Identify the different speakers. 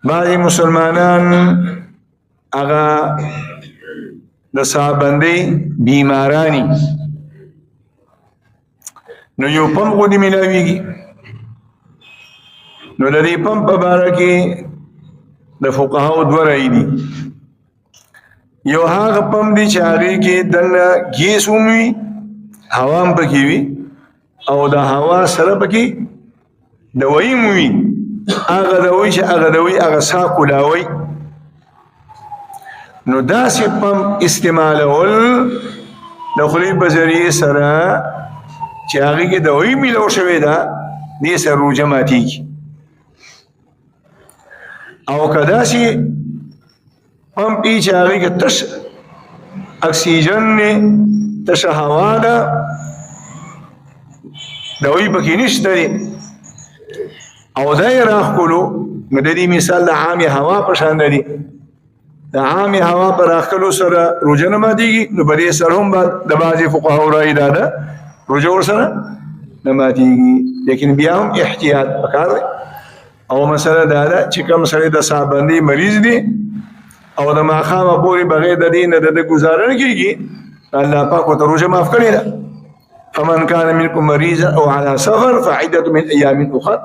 Speaker 1: بعضی مسلمانان هغه د سابندې بیمارانی نو یو پم غوډي ملاویږي نو د دې پم په باره کې د فقهاو دوه رأی دي یو هغه پم دی چې هغې کې دننه ګیس هم وي هوا هم پکې وي او د هوا سره پکې دوایي هم وي هغه دوی چې هغه دوی هغه ساه کولاوي نو داسې پم استعمالول د خولې په ذریعې سره چې هغې کې دوایي میلاو شوې ده دې سره روژه ماتېږي او که داسې پمپ ای چې هغې کې تش اکسیجن دی تشه هوا ده دوایي پکې نشته دی او دا یې راښکلو نو د دې مثال د عامې هوا په شان دی د عامې هوا په راښکلو سره روژه نه ماتېږي نو په دې سره هم د بعضې فقهاو رایې دا ده روژه ورسره نه ماتېږي لیکن بیا هم احتیاط پکار دی او مسله دا ده چې کوم سړی د ساه بندۍ مریض دی او د ماښامه پورې بغیر د دې نه د ده ګزاره نه کېږي الله پاک ورته روژه معاف کړې ده فمن کان منکم مریضا او علی سفر فعدة من ایام اخر